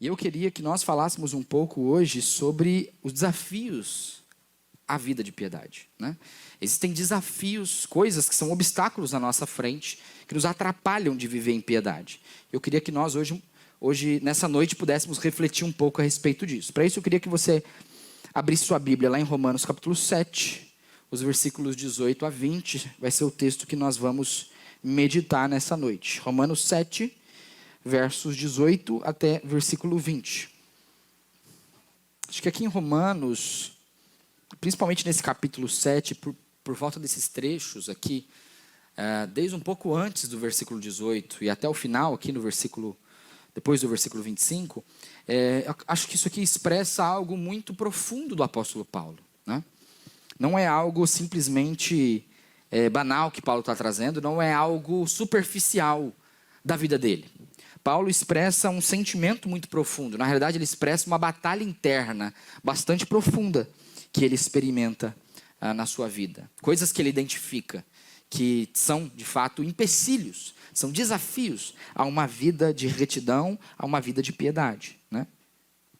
Eu queria que nós falássemos um pouco hoje sobre os desafios à vida de piedade, né? Existem desafios, coisas que são obstáculos na nossa frente, que nos atrapalham de viver em piedade. Eu queria que nós hoje nessa noite, pudéssemos refletir um pouco a respeito disso. Para isso, eu queria que você abrisse sua Bíblia lá em Romanos capítulo 7, os versículos 18 a 20, vai ser o texto que nós vamos meditar nessa noite. Romanos 7, versos 18 até versículo 20. Acho que aqui em Romanos, principalmente nesse capítulo 7, por volta desses trechos aqui, desde um pouco antes do versículo 18 e até o final, aqui no versículo, depois do versículo 25, acho que isso aqui expressa algo muito profundo do apóstolo Paulo, né? Não é algo simplesmente banal que Paulo está trazendo, não é algo superficial da vida dele. Paulo expressa um sentimento muito profundo. Na realidade, ele expressa uma batalha interna bastante profunda que ele experimenta na sua vida. Coisas que ele identifica que são, de fato, empecilhos, são desafios a uma vida de retidão, a uma vida de piedade, né?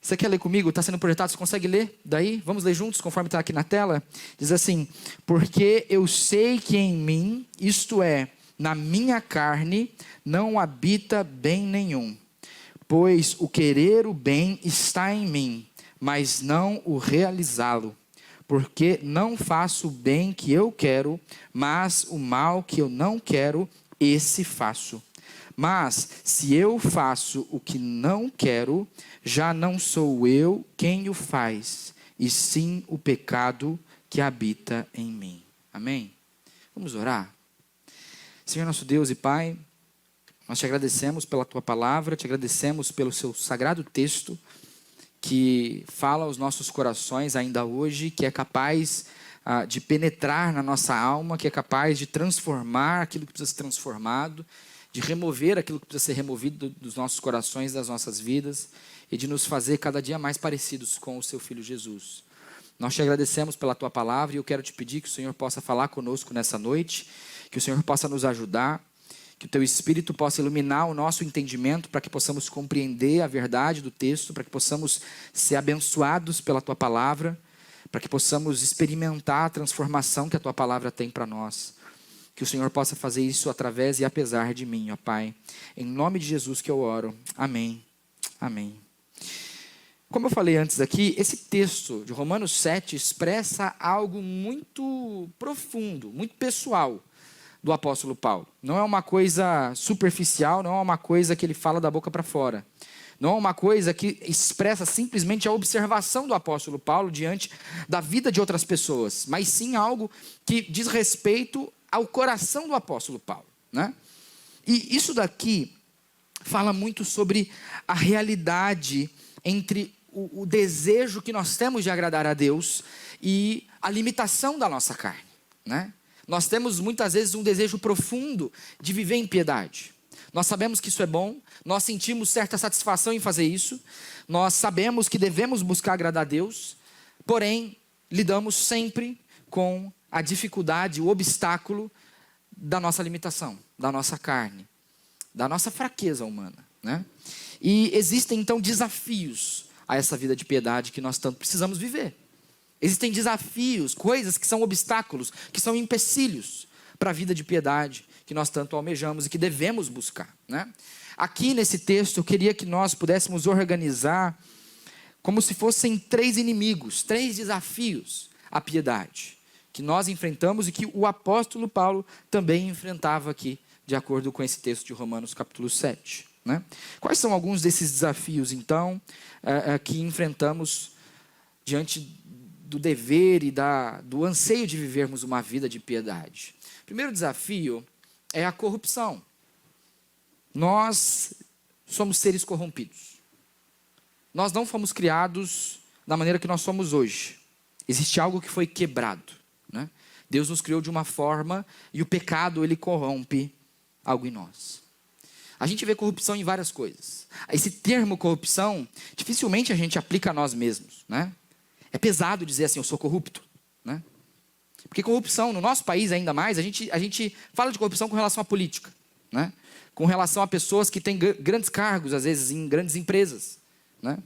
Você quer ler comigo? Está sendo projetado, você consegue ler? Daí, vamos ler juntos, conforme está aqui na tela? Diz assim: porque eu sei que em mim, isto é, na minha carne, não habita bem nenhum. Pois o querer o bem está em mim, mas não o realizá-lo. Porque não faço o bem que eu quero, mas o mal que eu não quero, esse faço. Mas se eu faço o que não quero, já não sou eu quem o faz, e sim o pecado que habita em mim. Amém? Vamos orar? Senhor nosso Deus e Pai, nós te agradecemos pela tua palavra, te agradecemos pelo seu sagrado texto, que fala aos nossos corações ainda hoje, que é capaz de penetrar na nossa alma, que é capaz de transformar aquilo que precisa ser transformado, de remover aquilo que precisa ser removido dos nossos corações, das nossas vidas, e de nos fazer cada dia mais parecidos com o seu Filho Jesus. Nós te agradecemos pela tua palavra e eu quero te pedir que o Senhor possa falar conosco nessa noite, que o Senhor possa nos ajudar, que o teu Espírito possa iluminar o nosso entendimento para que possamos compreender a verdade do texto, para que possamos ser abençoados pela tua palavra, para que possamos experimentar a transformação que a tua palavra tem para nós. Que o Senhor possa fazer isso através e apesar de mim, ó Pai. Em nome de Jesus que eu oro. Amém. Amém. Como eu falei antes aqui, esse texto de Romanos 7 expressa algo muito profundo, muito pessoal do apóstolo Paulo. Não é uma coisa superficial, não é uma coisa que ele fala da boca para fora. Não é uma coisa que expressa simplesmente a observação do apóstolo Paulo diante da vida de outras pessoas, mas sim algo que diz respeito ao coração do apóstolo Paulo, né? E isso daqui fala muito sobre a realidade entre o desejo que nós temos de agradar a Deus e a limitação da nossa carne, né? Nós temos muitas vezes um desejo profundo de viver em piedade. Nós sabemos que isso é bom, nós sentimos certa satisfação em fazer isso, nós sabemos que devemos buscar agradar a Deus, porém, lidamos sempre com a dificuldade, o obstáculo da nossa limitação, da nossa carne, da nossa fraqueza humana, né? E existem então desafios a essa vida de piedade que nós tanto precisamos viver. Existem desafios, coisas que são obstáculos, que são empecilhos para a vida de piedade que nós tanto almejamos e que devemos buscar, né? Aqui nesse texto eu queria que nós pudéssemos organizar como se fossem 3 inimigos, 3 desafios à piedade que nós enfrentamos e que o apóstolo Paulo também enfrentava aqui, de acordo com esse texto de Romanos capítulo 7, né? Quais são alguns desses desafios então que enfrentamos diante do dever e do anseio de vivermos uma vida de piedade? O primeiro desafio é a corrupção. Nós somos seres corrompidos. Nós não fomos criados da maneira que nós somos hoje. Existe algo que foi quebrado, né? Deus nos criou de uma forma e o pecado, ele corrompe algo em nós. A gente vê corrupção em várias coisas. Esse termo corrupção, dificilmente a gente aplica a nós mesmos, né? É pesado dizer assim, eu sou corrupto, né? Porque corrupção, no nosso país ainda mais, a gente fala de corrupção com relação à política, né? Com relação a pessoas que têm grandes cargos, às vezes em grandes empresas, né?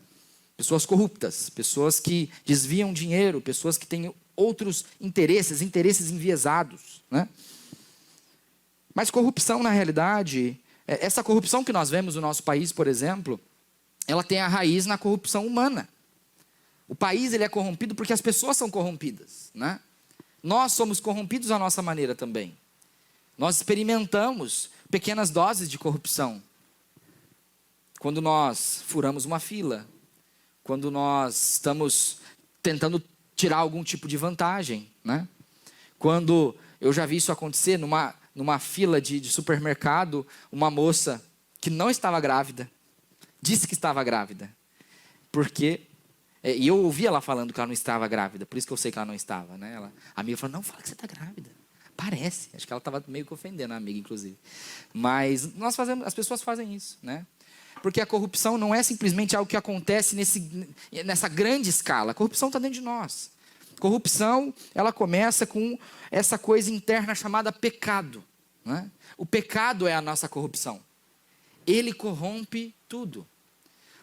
Pessoas corruptas, pessoas que desviam dinheiro, pessoas que têm outros interesses enviesados, né? Mas corrupção, na realidade, essa corrupção que nós vemos no nosso país, por exemplo, ela tem a raiz na corrupção humana. O país ele é corrompido porque as pessoas são corrompidas, né? Nós somos corrompidos à nossa maneira também. Nós experimentamos pequenas doses de corrupção. Quando nós furamos uma fila, quando nós estamos tentando tirar algum tipo de vantagem, né? Quando eu já vi isso acontecer numa fila de supermercado, uma moça que não estava grávida, disse que estava grávida, porque... E eu ouvi ela falando que ela não estava grávida, por isso que eu sei que ela não estava, né? A amiga falou, não, fala que você está grávida. Parece, acho que ela estava meio que ofendendo a amiga, inclusive. Mas as pessoas fazem isso, né? Porque a corrupção não é simplesmente algo que acontece nessa grande escala. A corrupção está dentro de nós. Corrupção, ela começa com essa coisa interna chamada pecado, né? O pecado é a nossa corrupção. Ele corrompe tudo.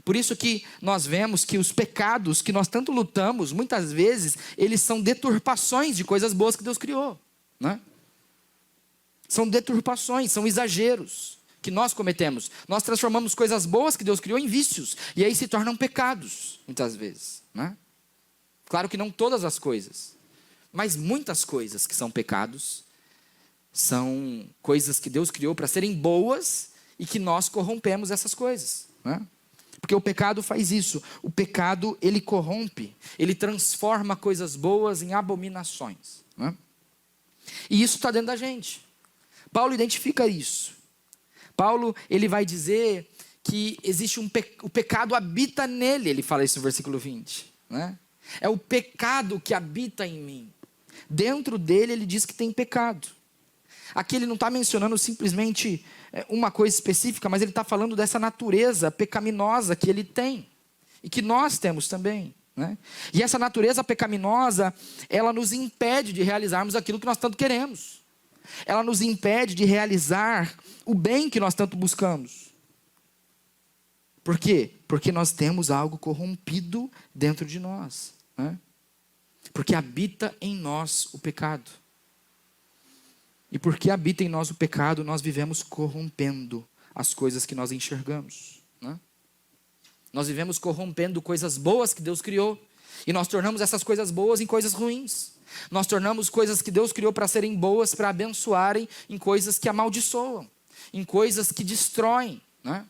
Por isso que nós vemos que os pecados que nós tanto lutamos, muitas vezes, eles são deturpações de coisas boas que Deus criou, né? São deturpações, são exageros que nós cometemos. Nós transformamos coisas boas que Deus criou em vícios, e aí se tornam pecados, muitas vezes, né? Claro que não todas as coisas, mas muitas coisas que são pecados, são coisas que Deus criou para serem boas, e que nós corrompemos essas coisas, né? Porque o pecado faz isso. O pecado, ele corrompe. Ele transforma coisas boas em abominações, né? E isso está dentro da gente. Paulo identifica isso. Paulo, ele vai dizer que existe o pecado habita nele. Ele fala isso no versículo 20, né? É o pecado que habita em mim. Dentro dele, ele diz que tem pecado. Aqui ele não está mencionando simplesmente uma coisa específica, mas ele está falando dessa natureza pecaminosa que ele tem. E que nós temos também, né? E essa natureza pecaminosa, ela nos impede de realizarmos aquilo que nós tanto queremos. Ela nos impede de realizar o bem que nós tanto buscamos. Por quê? Porque nós temos algo corrompido dentro de nós, né? Porque habita em nós o pecado. E porque habita em nós o pecado, nós vivemos corrompendo as coisas que nós enxergamos, né? Nós vivemos corrompendo coisas boas que Deus criou. E nós tornamos essas coisas boas em coisas ruins. Nós tornamos coisas que Deus criou para serem boas, para abençoarem, em coisas que amaldiçoam, em coisas que destroem, né?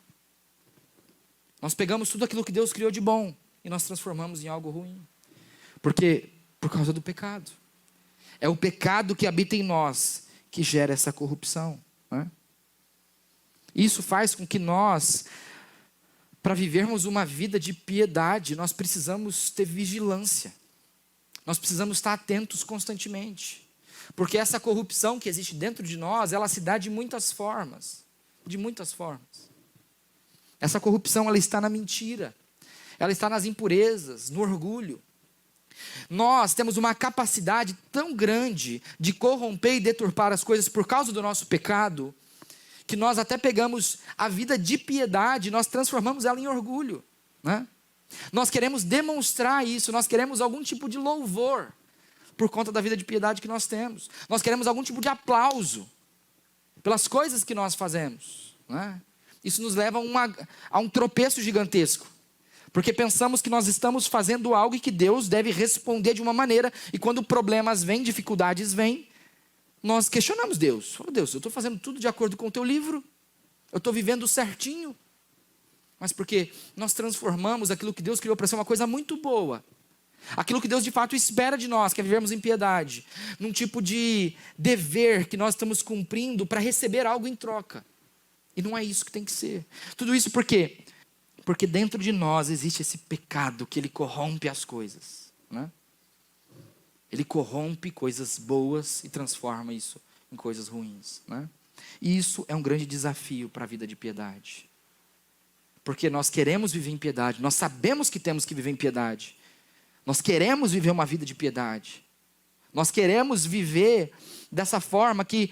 Nós pegamos tudo aquilo que Deus criou de bom e nós transformamos em algo ruim. Porque por causa do pecado. É o pecado que habita em nós que gera essa corrupção, né? Isso faz com que nós, para vivermos uma vida de piedade, nós precisamos ter vigilância. Nós precisamos estar atentos constantemente. Porque essa corrupção que existe dentro de nós, ela se dá de muitas formas. De muitas formas. Essa corrupção, ela está na mentira. Ela está nas impurezas, no orgulho. Nós temos uma capacidade tão grande de corromper e deturpar as coisas por causa do nosso pecado, que nós até pegamos a vida de piedade, nós transformamos ela em orgulho, né? Nós queremos demonstrar isso, nós queremos algum tipo de louvor por conta da vida de piedade que nós temos. Nós queremos algum tipo de aplauso pelas coisas que nós fazemos, né? Isso nos leva a um tropeço gigantesco. Porque pensamos que nós estamos fazendo algo e que Deus deve responder de uma maneira. E quando problemas vêm, dificuldades vêm, nós questionamos Deus. Fala, Deus, eu estou fazendo tudo de acordo com o teu livro. Eu estou vivendo certinho. Mas porque nós transformamos aquilo que Deus criou para ser uma coisa muito boa. Aquilo que Deus de fato espera de nós, que é vivermos em piedade. Num tipo de dever que nós estamos cumprindo para receber algo em troca. E não é isso que tem que ser. Tudo isso por quê? Porque dentro de nós existe esse pecado que ele corrompe as coisas, né? Ele corrompe coisas boas e transforma isso em coisas ruins, né? E isso é um grande desafio para a vida de piedade. Porque nós queremos viver em piedade, nós sabemos que temos que viver em piedade. Nós queremos viver uma vida de piedade. Nós queremos viver dessa forma que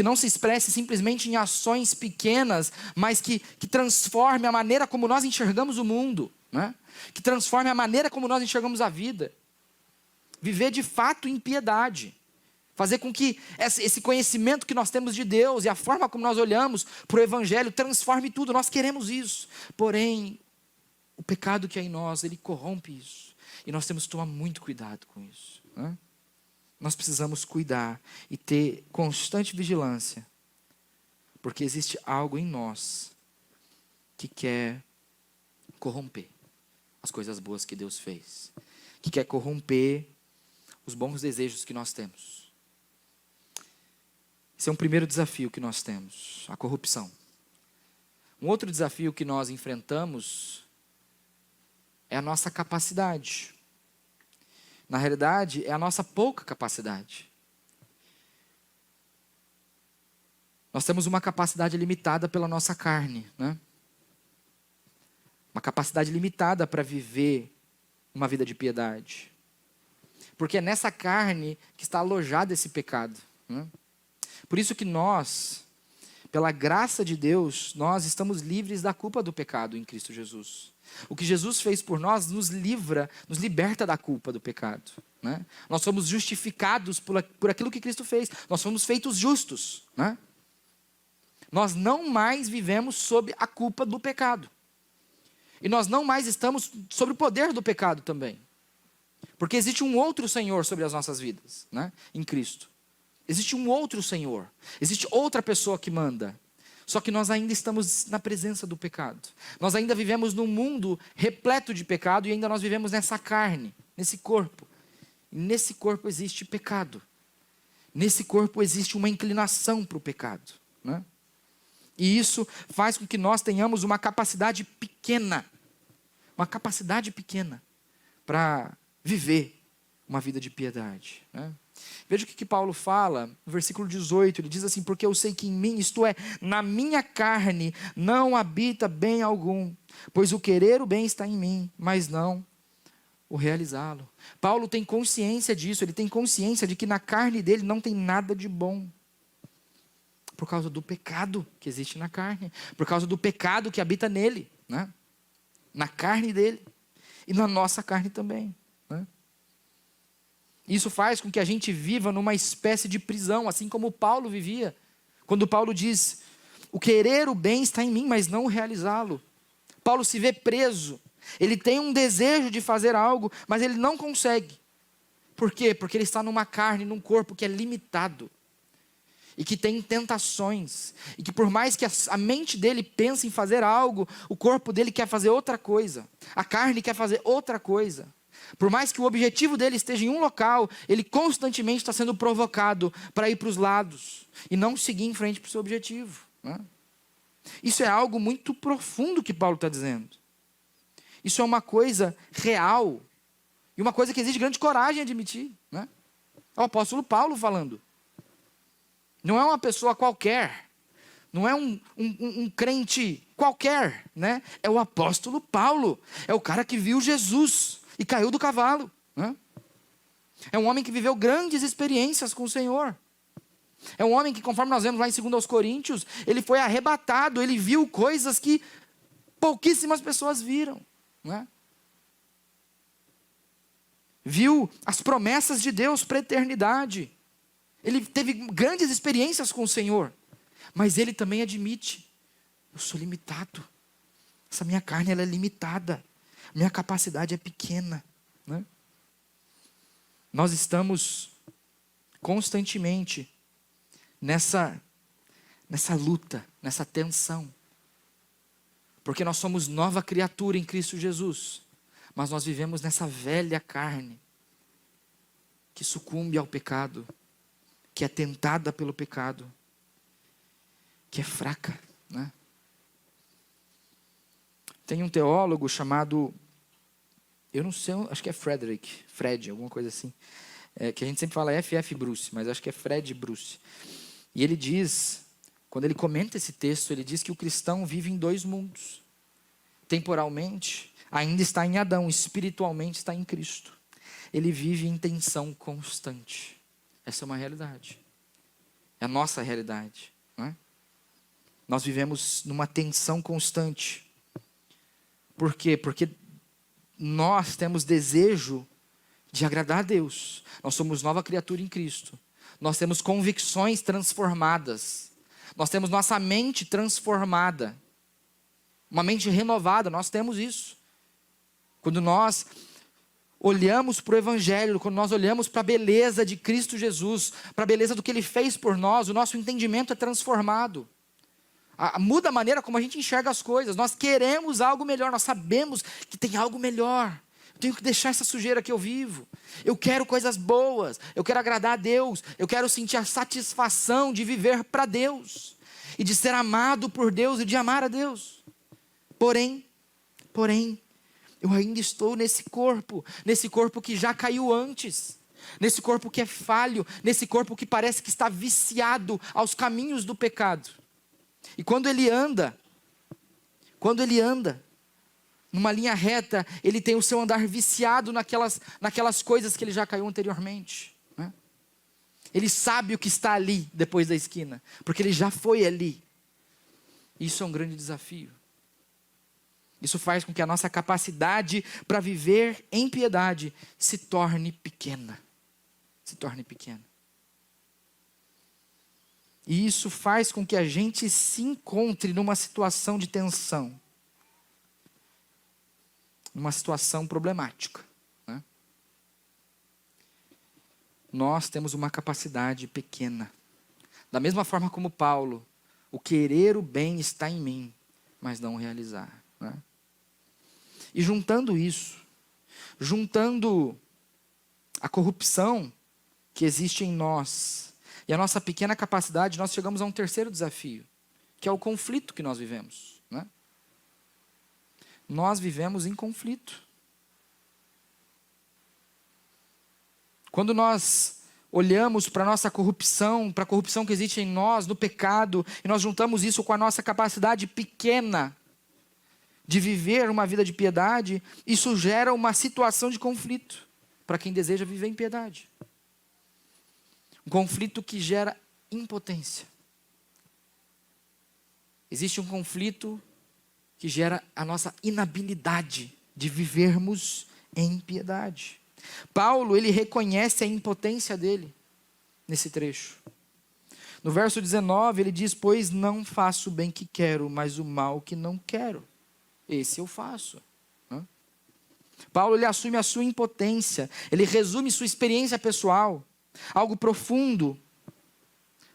não se expresse simplesmente em ações pequenas, mas que transforme a maneira como nós enxergamos o mundo. né? Que transforme a maneira como nós enxergamos a vida. Viver de fato em piedade. Fazer com que esse conhecimento que nós temos de Deus e a forma como nós olhamos para o Evangelho transforme tudo. Nós queremos isso. Porém, o pecado que é em nós, ele corrompe isso. E nós temos que tomar muito cuidado com isso, né? Nós precisamos cuidar e ter constante vigilância. Porque existe algo em nós que quer corromper as coisas boas que Deus fez. Que quer corromper os bons desejos que nós temos. Esse é um primeiro desafio que nós temos, a corrupção. Um outro desafio que nós enfrentamos é a nossa capacidade. Na realidade, é a nossa pouca capacidade. Nós temos uma capacidade limitada pela nossa carne, né? Uma capacidade limitada para viver uma vida de piedade. Porque é nessa carne que está alojado esse pecado, né? Por isso que nós, pela graça de Deus, nós estamos livres da culpa do pecado em Cristo Jesus. O que Jesus fez por nós nos liberta da culpa do pecado, né? Nós somos justificados por aquilo que Cristo fez. Nós somos feitos justos, né? Nós não mais vivemos sob a culpa do pecado. E nós não mais estamos sob o poder do pecado também. Porque existe um outro Senhor sobre as nossas vidas, né? Em Cristo. Existe um outro Senhor. Existe outra pessoa que manda. Só que nós ainda estamos na presença do pecado. Nós ainda vivemos num mundo repleto de pecado e ainda nós vivemos nessa carne, nesse corpo. E nesse corpo existe pecado. Nesse corpo existe uma inclinação para o pecado, né? E isso faz com que nós tenhamos uma capacidade pequena. Uma capacidade pequena para viver uma vida de piedade, né? Veja o que Paulo fala no versículo 18, ele diz assim: porque eu sei que em mim, isto é, na minha carne, não habita bem algum, pois o querer o bem está em mim, mas não o realizá-lo. Paulo tem consciência disso, ele tem consciência de que na carne dele não tem nada de bom, por causa do pecado que existe na carne, por causa do pecado que habita nele, né? Na carne dele e na nossa carne também, né? Isso faz com que a gente viva numa espécie de prisão, assim como Paulo vivia. Quando Paulo diz, o querer o bem está em mim, mas não o realizá-lo. Paulo se vê preso. Ele tem um desejo de fazer algo, mas ele não consegue. Por quê? Porque ele está numa carne, num corpo que é limitado. E que tem tentações. E que por mais que a mente dele pense em fazer algo, o corpo dele quer fazer outra coisa. A carne quer fazer outra coisa. Por mais que o objetivo dele esteja em um local, ele constantemente está sendo provocado para ir para os lados e não seguir em frente para o seu objetivo, né? Isso é algo muito profundo que Paulo está dizendo. Isso é uma coisa real e uma coisa que exige grande coragem admitir, né? É o apóstolo Paulo falando. Não é uma pessoa qualquer, não é um crente qualquer, né? É o apóstolo Paulo, é o cara que viu Jesus e caiu do cavalo, né? É um homem que viveu grandes experiências com o Senhor. É um homem que, conforme nós vemos lá em 2 Coríntios, ele foi arrebatado, ele viu coisas que pouquíssimas pessoas viram, né? Viu as promessas de Deus para a eternidade. Ele teve grandes experiências com o Senhor. Mas ele também admite, eu sou limitado. Essa minha carne ela é limitada. Minha capacidade é pequena, né? Nós estamos constantemente nessa luta, nessa tensão. Porque nós somos nova criatura em Cristo Jesus. Mas nós vivemos nessa velha carne que sucumbe ao pecado, que é tentada pelo pecado, que é fraca, né? Tem um teólogo chamado, eu não sei, acho que é Fred, alguma coisa assim, que a gente sempre fala F.F. Bruce, mas acho que é Fred Bruce. E ele diz, quando ele comenta esse texto, ele diz que o cristão vive em 2 mundos. Temporalmente, ainda está em Adão, espiritualmente está em Cristo. Ele vive em tensão constante. Essa é uma realidade. É a nossa realidade, não é? Nós vivemos numa tensão constante. Por quê? Porque nós temos desejo de agradar a Deus. Nós somos nova criatura em Cristo. Nós temos convicções transformadas. Nós temos nossa mente transformada. Uma mente renovada, nós temos isso. Quando nós olhamos para o Evangelho, quando nós olhamos para a beleza de Cristo Jesus, para a beleza do que Ele fez por nós, o nosso entendimento é transformado. Muda a maneira como a gente enxerga as coisas. Nós queremos algo melhor, nós sabemos que tem algo melhor. Eu tenho que deixar essa sujeira que eu vivo. Eu quero coisas boas, eu quero agradar a Deus, eu quero sentir a satisfação de viver para Deus, e de ser amado por Deus e de amar a Deus. Porém, eu ainda estou nesse corpo que já caiu antes, nesse corpo que é falho, nesse corpo que parece que está viciado aos caminhos do pecado. E quando ele anda numa linha reta, ele tem o seu andar viciado naquelas coisas que ele já caiu anteriormente, né? Ele sabe o que está ali depois da esquina, porque ele já foi ali. Isso é um grande desafio. Isso faz com que a nossa capacidade para viver em piedade se torne pequena. E isso faz com que a gente se encontre numa situação de tensão. Numa situação problemática, né? Nós temos uma capacidade pequena. Da mesma forma como Paulo, o querer o bem está em mim, mas não realizar, né? E juntando a corrupção que existe em nós e a nossa pequena capacidade, nós chegamos a um terceiro desafio, que é o conflito que nós vivemos, né? Nós vivemos em conflito. Quando nós olhamos para a nossa corrupção, para a corrupção que existe em nós, no pecado, e nós juntamos isso com a nossa capacidade pequena de viver uma vida de piedade, isso gera uma situação de conflito para quem deseja viver em piedade. Um conflito que gera impotência. Existe um conflito que gera a nossa inabilidade de vivermos em piedade. Paulo, ele reconhece a impotência dele nesse trecho. No verso 19, ele diz: pois não faço o bem que quero, mas o mal que não quero, esse eu faço. Paulo, ele assume a sua impotência, ele resume sua experiência pessoal, algo profundo.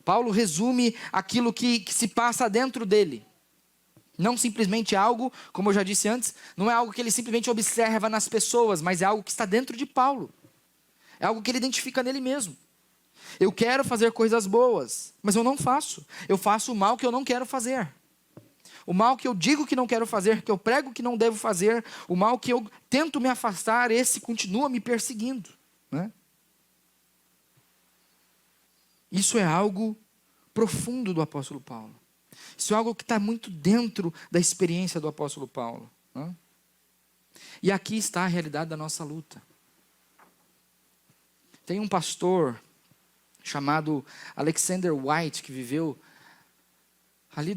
Paulo resume aquilo que se passa dentro dele. Não simplesmente algo, como eu já disse antes, não é algo que ele simplesmente observa nas pessoas, mas é algo que está dentro de Paulo. É algo que ele identifica nele mesmo. Eu quero fazer coisas boas, mas eu não faço. Eu faço o mal que eu não quero fazer. O mal que eu digo que não quero fazer, que eu prego que não devo fazer, o mal que eu tento me afastar, esse continua me perseguindo, né? Isso é algo profundo do apóstolo Paulo. Isso é algo que está muito dentro da experiência do apóstolo Paulo, né? E aqui está a realidade da nossa luta. Tem um pastor chamado Alexander White, que viveu ali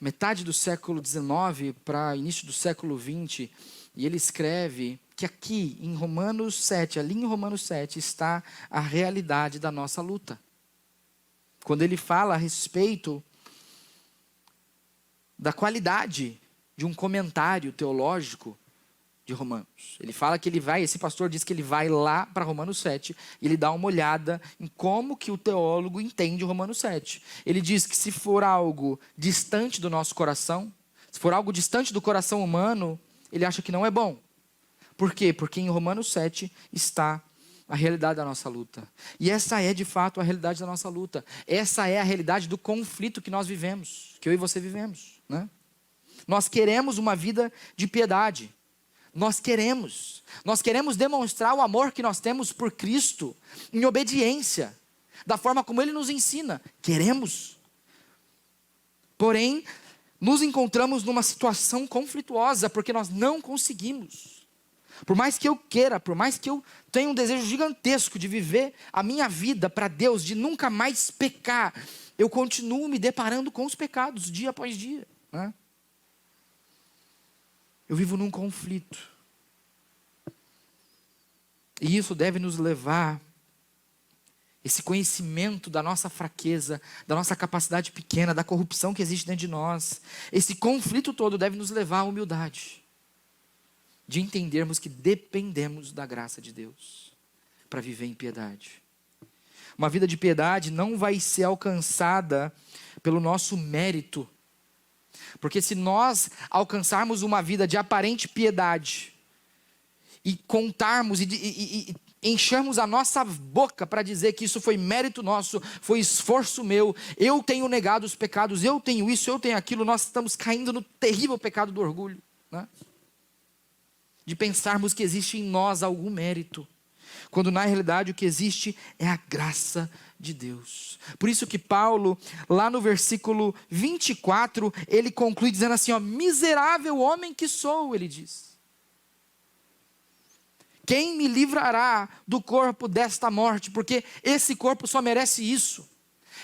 metade do século XIX para início do século XX, e ele escreve que aqui em Romanos 7, ali em Romanos 7, está a realidade da nossa luta. Quando ele fala a respeito da qualidade de um comentário teológico de Romanos. Ele fala que esse pastor diz que ele vai lá para Romanos 7 e ele dá uma olhada em como que o teólogo entende Romanos 7. Ele diz que se for algo distante do nosso coração, se for algo distante do coração humano, ele acha que não é bom. Por quê? Porque em Romanos 7 está a realidade da nossa luta. E essa é de fato a realidade da nossa luta. Essa é a realidade do conflito que nós vivemos, que eu e você vivemos, né? Nós queremos uma vida de piedade. Nós queremos demonstrar o amor que nós temos por Cristo em obediência, da forma como Ele nos ensina. Queremos. Porém, nos encontramos numa situação conflituosa, porque nós não conseguimos. Por mais que eu queira, por mais que eu tenha um desejo gigantesco de viver a minha vida para Deus, de nunca mais pecar, eu continuo me deparando com os pecados dia após dia, né? Eu vivo num conflito. E isso deve nos levar, esse conhecimento da nossa fraqueza, da nossa capacidade pequena, da corrupção que existe dentro de nós, esse conflito todo deve nos levar à humildade, de entendermos que dependemos da graça de Deus para viver em piedade. Uma vida de piedade não vai ser alcançada pelo nosso mérito, porque se nós alcançarmos uma vida de aparente piedade, e contarmos e enchermos a nossa boca para dizer que isso foi mérito nosso, foi esforço meu, eu tenho negado os pecados, eu tenho isso, eu tenho aquilo, nós estamos caindo no terrível pecado do orgulho, né? De pensarmos que existe em nós algum mérito, quando na realidade o que existe é a graça de Deus. Por isso que Paulo, lá no versículo 24, ele conclui dizendo assim, ó, miserável homem que sou, ele diz. Quem me livrará do corpo desta morte? Porque esse corpo só merece isso.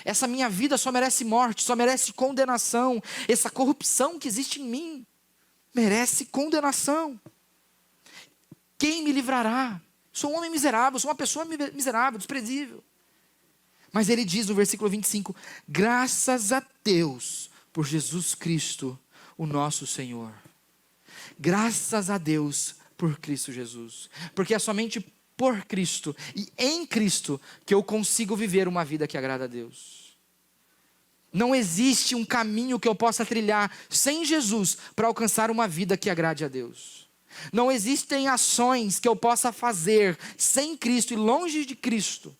Essa minha vida só merece morte, só merece condenação. Essa corrupção que existe em mim merece condenação. Quem me livrará? Sou um homem miserável, sou uma pessoa miserável, desprezível. Mas ele diz no versículo 25, graças a Deus por Jesus Cristo, o nosso Senhor. Graças a Deus por Cristo Jesus. Porque é somente por Cristo e em Cristo que eu consigo viver uma vida que agrada a Deus. Não existe um caminho que eu possa trilhar sem Jesus para alcançar uma vida que agrade a Deus. Não existem ações que eu possa fazer sem Cristo e longe de Cristo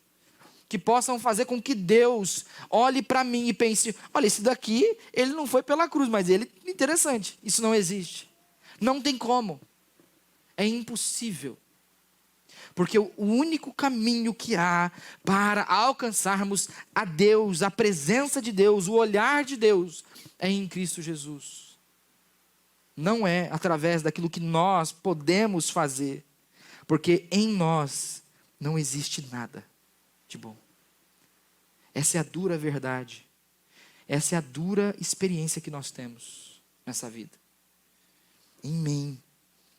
que possam fazer com que Deus olhe para mim e pense, olha, esse daqui, ele não foi pela cruz, mas ele, interessante, isso não existe. Não tem como. É impossível. Porque o único caminho que há para alcançarmos a Deus, a presença de Deus, o olhar de Deus, é em Cristo Jesus. Não é através daquilo que nós podemos fazer, porque em nós não existe nada de bom. Essa é a dura verdade. Essa é a dura experiência que nós temos nessa vida. Em mim,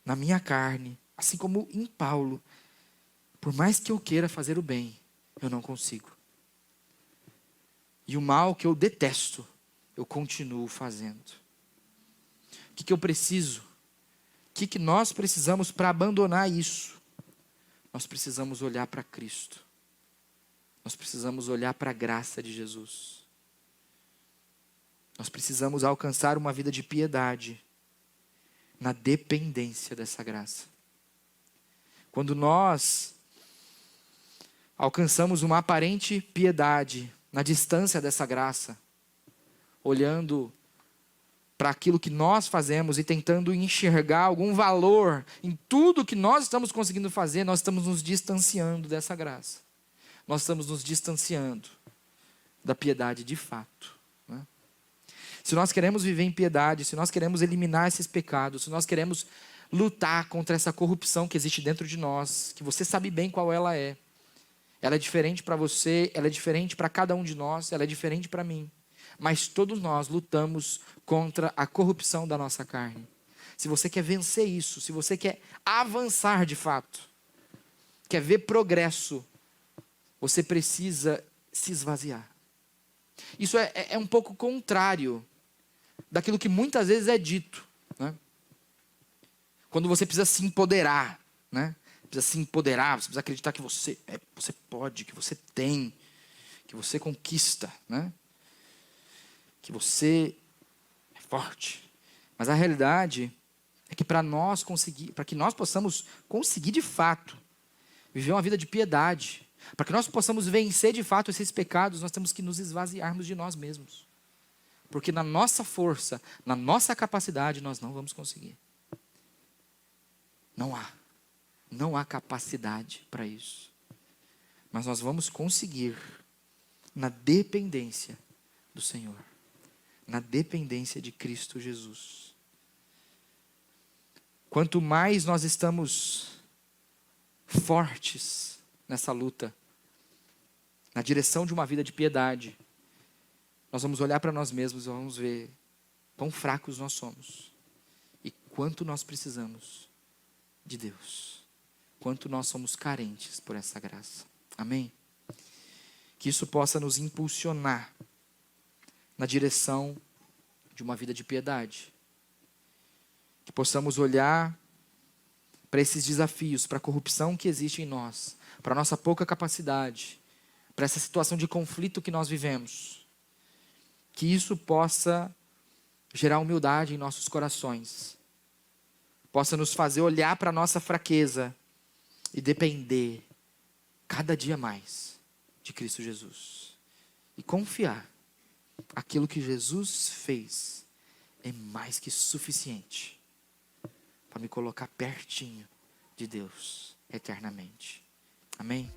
na minha carne, assim como em Paulo, por mais que eu queira fazer o bem, eu não consigo. E o mal que eu detesto, eu continuo fazendo. O que eu preciso? O que nós precisamos para abandonar isso? Nós precisamos olhar para Cristo. Nós precisamos olhar para a graça de Jesus. Nós precisamos alcançar uma vida de piedade na dependência dessa graça. Quando nós alcançamos uma aparente piedade na distância dessa graça, olhando para aquilo que nós fazemos e tentando enxergar algum valor em tudo que nós estamos conseguindo fazer, nós estamos nos distanciando dessa graça. Nós estamos nos distanciando da piedade de fato, né? Se nós queremos viver em piedade, se nós queremos eliminar esses pecados, se nós queremos lutar contra essa corrupção que existe dentro de nós, que você sabe bem qual ela é diferente para você, ela é diferente para cada um de nós, ela é diferente para mim. Mas todos nós lutamos contra a corrupção da nossa carne. Se você quer vencer isso, se você quer avançar de fato, quer ver progresso, você precisa se esvaziar. Isso é um pouco contrário daquilo que muitas vezes é dito, né? Quando você precisa se empoderar, né? Precisa se empoderar, você precisa acreditar que você pode, que você tem, que você conquista, né? Que você é forte. Mas a realidade é que para que nós possamos conseguir de fato viver uma vida de piedade, para que nós possamos vencer de fato esses pecados, nós temos que nos esvaziarmos de nós mesmos. Porque na nossa força, na nossa capacidade, nós não vamos conseguir. Não há capacidade para isso. Mas nós vamos conseguir na dependência do Senhor. Na dependência de Cristo Jesus. Quanto mais nós estamos fortes nessa luta, na direção de uma vida de piedade, nós vamos olhar para nós mesmos e vamos ver quão fracos nós somos e quanto nós precisamos de Deus. quanto nós somos carentes por essa graça. Amém? Que isso possa nos impulsionar na direção de uma vida de piedade. Que possamos olhar para esses desafios, para a corrupção que existe em nós, para a nossa pouca capacidade, para essa situação de conflito que nós vivemos. Que isso possa gerar humildade em nossos corações. Possa nos fazer olhar para a nossa fraqueza e depender cada dia mais de Cristo Jesus. E confiar aquilo que Jesus fez é mais que suficiente para me colocar pertinho de Deus eternamente. Amém?